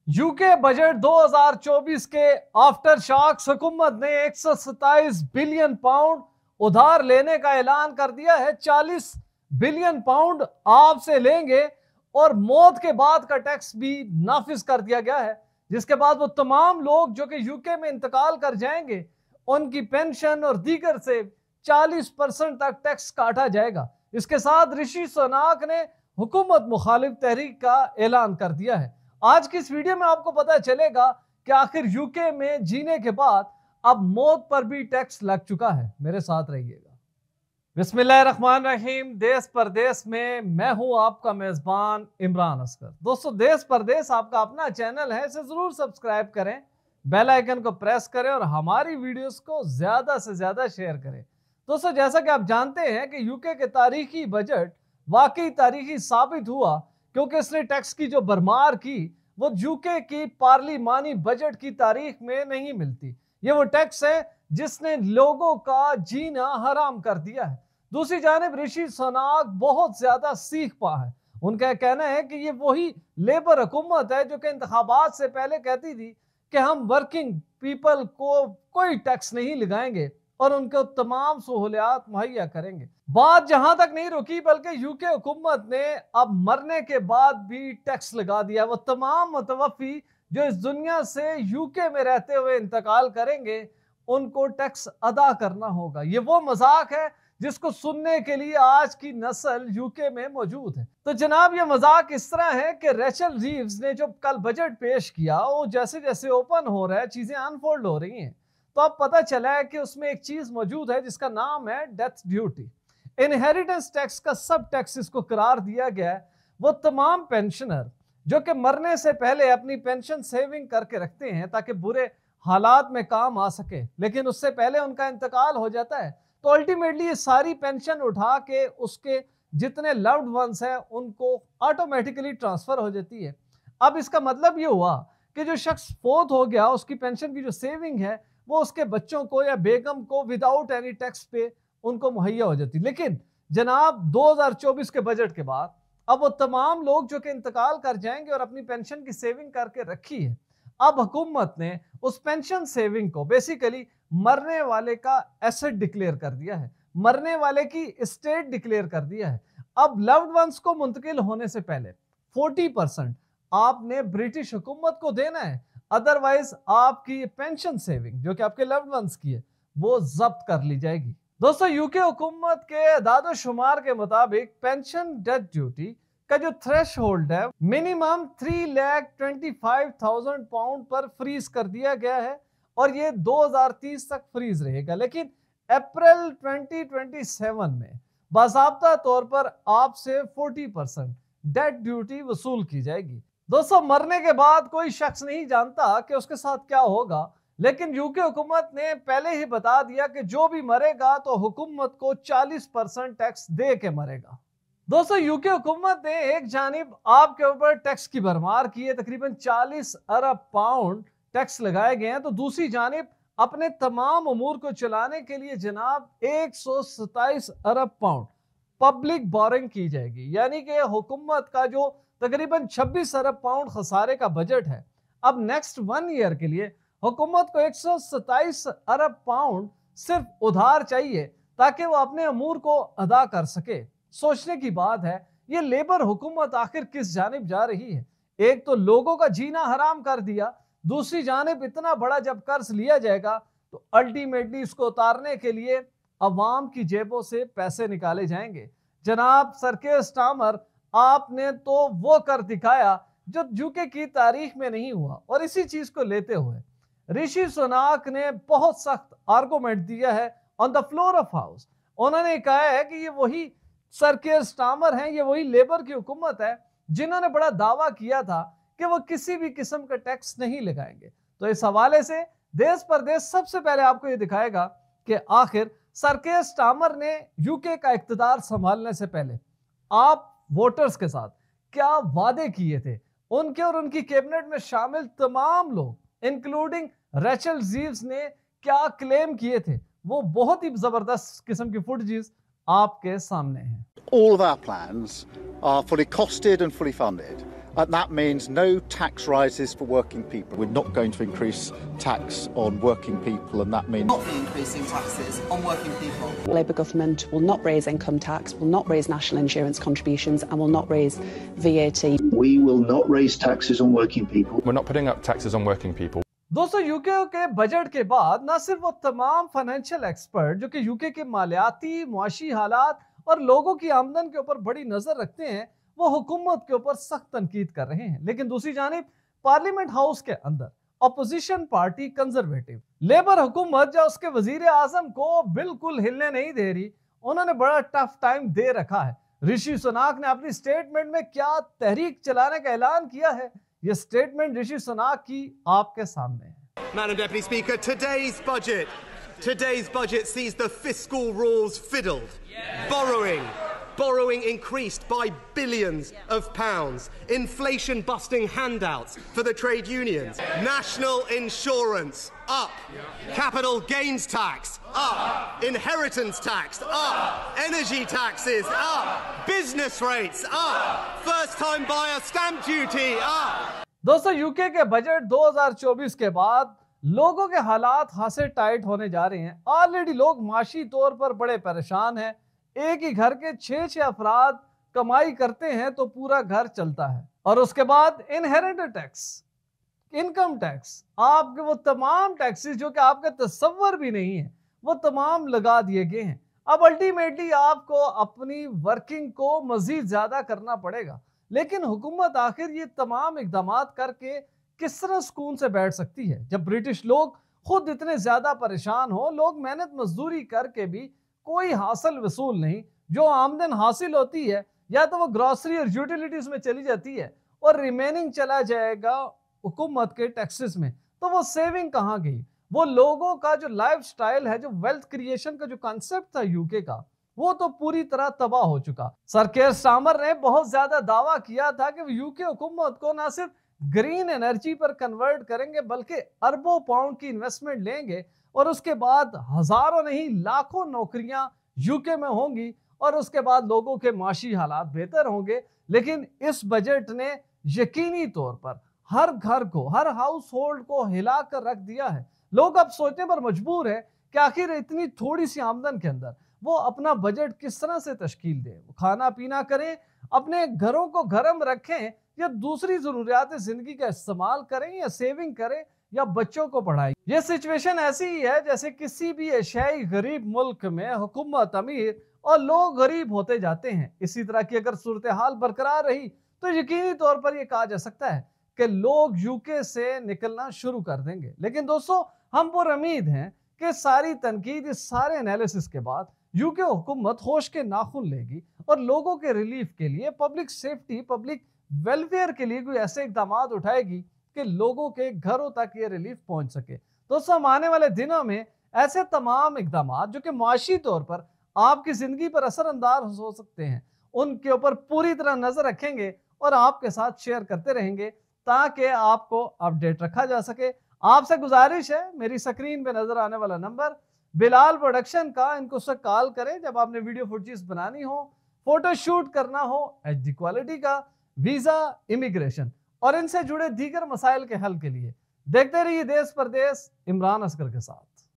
UK budget 2024 के after shocks हुकूमत ने 127 बिलियन पाउंड उधार लेने का ऐलान कर दिया है। 40 बिलियन पाउंड आपसे लेंगे और मौत के बाद का टैक्स भी नाफिज कर दिया गया है, जिसके बाद वो तमाम लोग जो कि यूके में इंतकाल कर जाएंगे उनकी पेंशन और दीगर से 40% तक टैक्स काटा जाएगा। इसके साथ ऋषि सुनाक ने हुकूमत मुखालिफ तहरीक का ऐलान कर दिया है। आज की इस वीडियो में आपको पता चलेगा कि आखिर यूके में जीने के बाद अब मौत पर भी टैक्स लग चुका है। मेरे साथ रहिएगा। बिस्मिल्लाहिर्रहमानिर्रहीम। देश परदेश में मैं हूं आपका मेजबान इमरान असगर। दोस्तों, देश परदेश आपका अपना चैनल है, इसे जरूर सब्सक्राइब करें, बेल आइकन को प्रेस करें और हमारी वीडियोस को ज्यादा से ज्यादा शेयर करें। दोस्तों, जैसा कि आप जानते हैं कि यूके के तारीखी बजट वाकई तारीखी साबित हुआ, क्योंकि इसने टैक्स की जो भरमार की वो यूके की पार्लिमानी बजट की तारीख में नहीं मिलती। ये वो टैक्स है जिसने लोगों का जीना हराम कर दिया है। दूसरी जानिब ऋषि सुनाक बहुत ज्यादा सीख पा है। उनका कहना है कि ये वही लेबर हुकूमत है जो कि इंतखाबात से पहले कहती थी कि हम वर्किंग पीपल को कोई टैक्स नहीं लगाएंगे और उनको तमाम सहूलियात मुहैया करेंगे। बात जहां तक नहीं रुकी, बल्कि यूके हुकूमत ने अब मरने के बाद भी टैक्स लगा दिया। वो तमाम मुतवफ़ी जो इस दुनिया से यूके में रहते हुए इंतकाल करेंगे उनको टैक्स अदा करना होगा। ये वो मजाक है जिसको सुनने के लिए आज की नस्ल यूके में मौजूद है। तो जनाब, ये मजाक इस तरह है कि रेचल रीव्स ने जो कल बजट पेश किया, वो जैसे जैसे ओपन हो रहा है चीजें अनफोल्ड हो रही हैं, तो अब पता चला है कि उसमें एक चीज मौजूद है जिसका नाम है डेथ ड्यूटी। इनहेरिटेंस टैक्स का सब टैक्स इसको करार दिया गया है। वो तमाम पेंशनर जो कि मरने से पहले अपनी पेंशन सेविंग करके रखते हैं ताकि बुरे हालात में काम आ सके, लेकिन उससे पहले उनका इंतकाल हो जाता है, तो अल्टीमेटली ये सारी पेंशन उठा के उसके जितने लव्ड वंस हैं उनको ऑटोमेटिकली ट्रांसफर हो जाती है। अब इसका मतलब ये हुआ कि जो शख्स फोत हो गया उसकी पेंशन की जो सेविंग है वो उसके बच्चों को या बेगम को विदाउट एनी टैक्स पे उनको मुहैया हो जाती। लेकिन जनाब, 2024 के बजट के बाद अब वो तमाम लोग जो कि इंतकाल कर जाएंगे और अपनी पेंशन की सेविंग करके रखी है, अब हुकूमत ने उस पेंशन सेविंग को बेसिकली मरने वाले का एसेट डिक्लेयर कर दिया है, मरने वाले की एस्टेट डिक्लेयर कर दिया है। अब लव्ड वंस को मुंतकिल होने से पहले 40% आपने ब्रिटिश हुकूमत को देना है, अदरवाइज आपकी पेंशन सेविंग जो कि आपके लव्ड वंस की है वो जब्त कर ली जाएगी। दोस्तों, यूके हुकूमत के दादो शुमार के मुताबिक पेंशन डेथ ड्यूटी का जो थ्रेश होल्ड है मिनिमम 3,25,000 पाउंड पर फ्रीज कर दिया गया है और ये 2030 तक फ्रीज रहेगा। लेकिन अप्रैल 2027 में बाज़ाब्ता तौर पर आपसे 40% डेथ ड्यूटी वसूल की जाएगी। दोस्तों, मरने के बाद कोई शख्स नहीं जानता कि उसके साथ क्या होगा, लेकिन यूके हुकूमत ने पहले ही बता दिया कि जो भी मरेगा तो हुकूमत को 40% टैक्स दे के मरेगा। दोस्तों, यूके हुकूमत ने एक जानिब आपके ऊपर टैक्स की भरमार की है, तकरीबन 40 अरब पाउंड टैक्स लगाए गए हैं, तो दूसरी जानिब अपने तमाम उमूर को चलाने के लिए जनाब 127 अरब पाउंड पब्लिक बोरिंग की जाएगी। यानी कि हुकूमत का जो तकरीबन 26 अरब पाउंड खसारे का बजट है, अब नेक्स्ट 1 ईयर के लिए हुकूमत को 127 अरब पाउंड सिर्फ उधार चाहिए ताकि वो अपने अमूर को अदा कर सके। सोचने की बात है, ये लेबर हुकूमत आखिर किस जानिब जा रही है। एक तो लोगों का जीना हराम कर दिया, दूसरी जानिब इतना बड़ा जब कर्ज लिया जाएगा तो अल्टीमेटली इसको उतारने के लिए अवाम की जेबों से पैसे निकाले जाएंगे। जनाब सर केयर स्टारमर, आपने तो वो कर दिखाया जो यूके की तारीख में नहीं हुआ, और इसी चीज को लेते हुए ऋषि सुनाक ने बहुत सख्त आर्गुमेंट दिया है on the floor of house. उन्होंने कहा है कि ये वही सर केयर स्टारमर हैं, ये वही लेबर की हुकूमत है जिन्होंने बड़ा दावा किया था कि वो किसी भी किस्म का टैक्स नहीं लगाएंगे। तो इस हवाले से देश परदेश सबसे पहले आपको ये दिखाएगा कि आखिर सर केयर स्टारमर ने यूके का इख्तिदार संभालने से पहले आप वोटर्स के साथ क्या वादे किए थे। उनके और उनकी कैबिनेट में शामिल तमाम लोग इंक्लूडिंग रेचल रीव्स ने क्या क्लेम किए थे, वो बहुत ही जबरदस्त किस्म की फुटेज आपके सामने हैं। All of our plans are fully costed and fully funded. And that means no tax rises for working people. We're not going to increase tax on working people, and that means not be increasing taxes on working people. The Labour government will not raise income tax, will not raise national insurance contributions, and will not raise VAT. We will not raise taxes on working people. We're not putting up taxes on working people. दोस्तों, UK के budget के बाद न सिर्फ वो तमाम financial expert जो कि यूके के मालियाती मुआशी हालात और लोगों की आमदन के ऊपर बड़ी नजर रखते हैं, वो हुकूमत के ऊपर सख्त तनकीद कर रहे हैं। लेकिन दूसरी जानिब पार्लियामेंट हाउस के अंदर अपोजिशन पार्टी कंजर्वेटिव लेबर हुकूमत जो उसके वजीर आजम को बिल्कुल हिलने नहीं दे रही, उन्होंने बड़ा टफ टाइम दे रखा है। ऋषि सुनाक ने अपनी स्टेटमेंट में क्या तहरीक चलाने का ऐलान किया है, ये स्टेटमेंट ऋषि सुनाक की आपके सामने है। Madam Deputy Speaker, today's budget sees the fiscal rules fiddled. Borrowing increased by billions of pounds. Inflation busting handouts for the trade unions. National insurance up. Capital gains tax up. Inheritance tax up. Energy taxes up. Business rates up. First time buyer stamp duty up. दोस्तों, UK के budget 2024 के बाद लोगों के हालात खासे tight होने जा रहे हैं। ऑलरेडी लोग माशी तौर पर बड़े परेशान हैं। एक ही घर के 6 अफराद कमाई करते हैं तो पूरा घर चलता है। और उसके बाद इनहेरिटेंस टैक्स, इनकम टैक्स, आपके वो तमाम टैक्सेस जो कि आपका तसव्वुर भी नहीं है, वो तमाम लगा दिए गए हैं। अब अल्टीमेटली आपको अपनी वर्किंग को मजीद ज्यादा करना पड़ेगा। लेकिन हुकूमत आखिर ये तमाम इकदाम करके किस तरह सुकून से बैठ सकती है, जब ब्रिटिश लोग खुद इतने ज्यादा परेशान हो, लोग मेहनत मजदूरी करके भी कोई हासिल वसूल नहीं। जो आमदन हासिल होती है या तो वो ग्रोसरी और यूटिलिटीज में चली जाती है और रिमेनिंग चला जाएगा हुकूमत के टैक्सेस में। तो वो सेविंग कहाँ गई? वो लोगों का जो लाइफस्टाइल है, जो वेल्थ क्रिएशन का जो कॉन्सेप्ट था यूके का, वो तो पूरी तरह तबाह हो चुका। सर केयर स्टारमर ने बहुत ज्यादा दावा किया था कि वो यूके हुकूमत को ना सिर्फ ग्रीन एनर्जी पर कन्वर्ट करेंगे बल्कि अरबों पाउंड की इन्वेस्टमेंट लेंगे और उसके बाद हजारों नहीं लाखों नौकरियां यूके में होंगी और उसके बाद लोगों के माशी हालात बेहतर होंगे। लेकिन इस बजट ने यकीनी तौर पर हर घर को, हर हाउस होल्ड को हिला कर रख दिया है। लोग अब सोचने पर मजबूर है कि आखिर इतनी थोड़ी सी आमदन के अंदर वो अपना बजट किस तरह से तश्कील दे। वो खाना पीना करें, अपने घरों को गर्म रखें, या दूसरी जरूरियात जिंदगी का इस्तेमाल करें, या सेविंग करें, या बच्चों को पढ़ाएं। ये सिचुएशन ऐसी ही है जैसे किसी भी एशियाई गरीब मुल्क में हुकूमत अमीर और लोग गरीब होते जाते हैं। इसी तरह की अगर सूरत हाल बरकरार रही तो यकीनी तौर पर यह कहा जा सकता है कि लोग यूके से निकलना शुरू कर देंगे। लेकिन दोस्तों, हम पर उम्मीद हैं कि सारी तनकीद, इस सारे एनालिसिस के बाद यूके हुकूमत होश के नाखून लेगी और लोगों के रिलीफ के लिए, पब्लिक सेफ्टी, पब्लिक वेलफेयर के लिए कोई ऐसे इकदाम उठाएगी कि लोगों के घरों तक ये रिलीफ पहुंच सके। दोस्तों, आने वाले दिनों में ऐसे तमाम इकदाम जो कि माशी तौर पर आपकी जिंदगी पर असरअंदाज हो सकते हैं, उनके ऊपर पूरी तरह नजर रखेंगे और आपके साथ शेयर करते रहेंगे ताकि आपको अपडेट रखा जा सके। आपसे गुजारिश है, मेरी स्क्रीन पे नजर आने वाला नंबर बिलाल प्रोडक्शन का, इनको से कॉल करें जब आपने वीडियो फुटेज बनानी हो, फोटो शूट करना हो, HD क्वालिटी का, वीजा, इमिग्रेशन और इनसे जुड़े दीगर मसाइल के हल के लिए। देखते रहिए देश परदेश इमरान असगर के साथ।